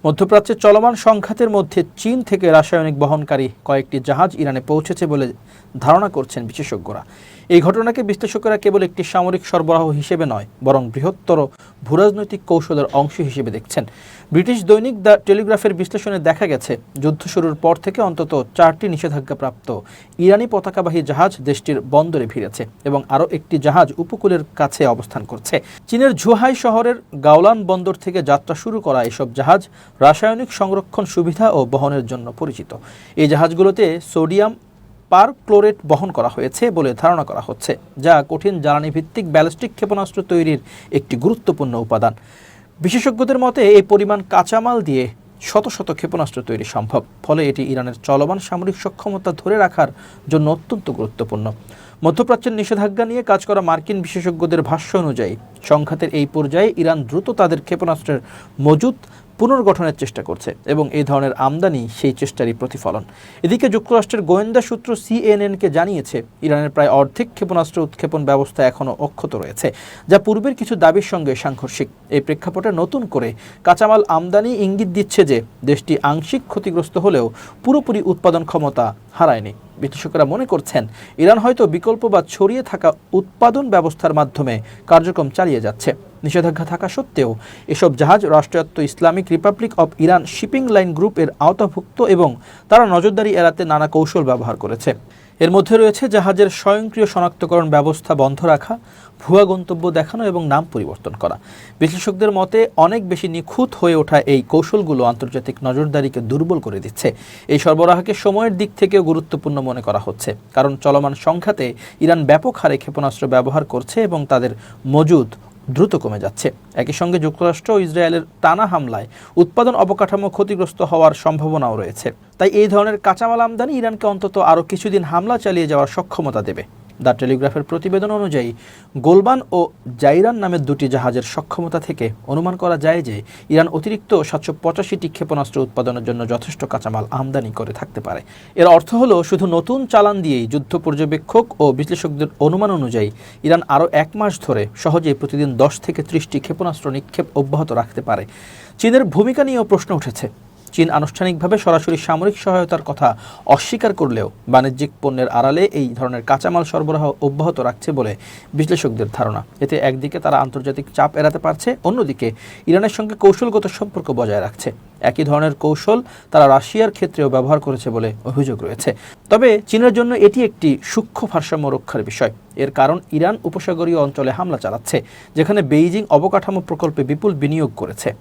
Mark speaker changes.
Speaker 1: মধ্যপ্রাচ্যে চলমান সংঘাতের মধ্যে চীন থেকে রাসায়নিক বহনকারী কয়েকটি জাহাজ ইরানে পৌঁছেছে বলে ধারণা করছেন বিশেষজ্ঞরা। এই ঘটনাকে বিশ্লেষকেরা কেবল একটি সামরিক সরবরাহ হিসেবে নয়, বরং বৃহত্তর ভূরাজনৈতিক কৌশলের অংশ হিসেবে দেখছেন। ব্রিটিশ দৈনিক দ্য টেলিগ্রাফের বিশ্লেষণে দেখা গেছে, যুদ্ধ শুরুর পর থেকে অন্তত 4টি নিষেধাজ্ঞাপ্রাপ্ত ইরানি পতাকাবাহী জাহাজ দেশটির বন্দরে ভিড়েছে এবং আরও একটি জাহাজ উপকূলের কাছে অবস্থান করছে। চীনের ঝুহাই শহরের গাওলান বন্দর থেকে যাত্রা শুরু করা এসব জাহাজ রাসায়নিক সংরক্ষণ সুবিধা ও বহনের জন্য পরিচিত। এই জাহাজগুলোতে সোডিয়াম পারক্লোরেট বহন করা হয়েছে বলে ধারণা করা হচ্ছে, যা কঠিন জ্বালানি ভিত্তিক ব্যালিস্টিক ক্ষেপণাস্ত্র তৈরির একটি গুরুত্বপূর্ণ উপাদান। বিশেষজ্ঞদের মতে এই পরিমাণ কাঁচামাল দিয়ে শত শত ক্ষেপণাস্ত্র তৈরি সম্ভব, ফলে এটি ইরানের চলমান সামরিক সক্ষমতা ধরে রাখার জন্য অত্যন্ত গুরুত্বপূর্ণ। মধ্যপ্রাচ্যের নিষেধাজ্ঞা নিয়ে কাজ করা মার্কিন বিশেষজ্ঞদের ভাষ্য অনুযায়ী সংঘাতের এই পর্যায়ে ইরান দ্রুত তাদের ক্ষেপণাস্ত্রের মজুত পুনর্গঠনের চেষ্টা করছে এবং এই ধরনের আমদানি সেই চেষ্টারই প্রতিফলন। এদিকে যুক্তরাষ্ট্রের গোয়েন্দা সূত্র সিএনএনকে জানিয়েছে, ইরানের প্রায় অর্ধেক ক্ষেপণাস্ত্র উৎক্ষেপণ ব্যবস্থা এখনও অক্ষত রয়েছে, যা পূর্বের কিছু দাবির সঙ্গে সাংঘর্ষিক। এই প্রেক্ষাপটে নতুন করে কাঁচামাল আমদানি ইঙ্গিত দিচ্ছে যে দেশটি আংশিক ক্ষতিগ্রস্ত হলেও পুরোপুরি উৎপাদন ক্ষমতা হারায়নি। বিশ্লেষকেরা মনে করছেন, ইরান হয়তো বিকল্প বা ছড়িয়ে থাকা উৎপাদন ব্যবস্থার মাধ্যমে কার্যক্রম চালিয়ে যাচ্ছে। নিষেধাজ্ঞা থাকা সত্ত্বেও এসব জাহাজ রাষ্ট্রায়ত্ত Islamic Republic of Iran shipping line group এর আওতাভুক্ত এবং তারা নজরদারি এড়াতে নানা কৌশল ব্যবহার করেছে। এর মধ্যে রয়েছে জাহাজের স্বয়ংক্রিয় শনাক্তকরণ ব্যবস্থা বন্ধ রাখা, ভুয়া গন্তব্য দেখানো এবং নাম পরিবর্তন করা। বিশ্লেষকদের মতে অনেক বেশি নিখুঁত হয়ে ওঠা এই কৌশলগুলো আন্তর্জাতিক নজরদারিকে দুর্বল করে দিচ্ছে। এই সরবরাহকে সময়ের দিক থেকেও গুরুত্বপূর্ণ মনে করা হচ্ছে, কারণ চলমান সংঘাতে ইরান ব্যাপক হারে ক্ষেপণাস্ত্র ব্যবহার করছে এবং তাদের মজুদ দ্রুত কমে যাচ্ছে। একই সঙ্গে যুক্তরাষ্ট্র ও ইসরায়েলের টানা হামলায় উৎপাদন অবকাঠামো ক্ষতিগ্রস্ত হওয়ার সম্ভাবনাও রয়েছে। তাই এই ধরনের কাঁচামাল আমদানি ইরানকে অন্তত আরও কিছুদিন হামলা চালিয়ে যাওয়ার সক্ষমতা দেবে। দ্য টেলিগ্রাফের প্রতিবেদন অনুযায়ী গোলবান ও জাইরান নামের দুটি জাহাজের সক্ষমতা থেকে অনুমান করা যায় যে ইরান অতিরিক্ত 785টি ক্ষেপণাস্ত্র উৎপাদনের জন্য যথেষ্ট কাঁচামাল আমদানি করে থাকতে পারে। এর অর্থ হলো, শুধু নতুন চালান দিয়েই যুদ্ধ পর্যবেক্ষক ও বিশ্লেষকদের অনুমান অনুযায়ী ইরান আরও 1 মাস ধরে সহজেই প্রতিদিন 10 থেকে 30টি ক্ষেপণাস্ত্র নিক্ষেপ অব্যাহত রাখতে পারে। চীনের ভূমিকা নিয়েও প্রশ্ন উঠেছে। চীন আনুষ্ঠানিকভাবে সরাসরি সামরিক সহায়তার কথা অস্বীকার করলেও বাণিজ্যিক পণ্যের আড়ালে এই ধরনের কাঁচামাল সরবরাহ অব্যাহত রাখছে বলে বিশ্লেষকদের ধারণা। এতে একদিকে তারা আন্তর্জাতিক চাপ এড়াতে পারছে, অন্যদিকে ইরানের সঙ্গে কৌশলগত সম্পর্ক বজায় রাখছে। একই ধরনের কৌশল তারা রাশিয়ার ক্ষেত্রেও ব্যবহার করেছে বলে অভিযোগ রয়েছে। তবে চীনের জন্য এটি একটি সূক্ষ্ম ভারসাম্য রক্ষার বিষয়। এর কারণ ইরান উপসাগরীয় অঞ্চলে হামলা চালাচ্ছে, যেখানে বেইজিং অবকাঠামো প্রকল্পে বিপুল বিনিয়োগ করেছে।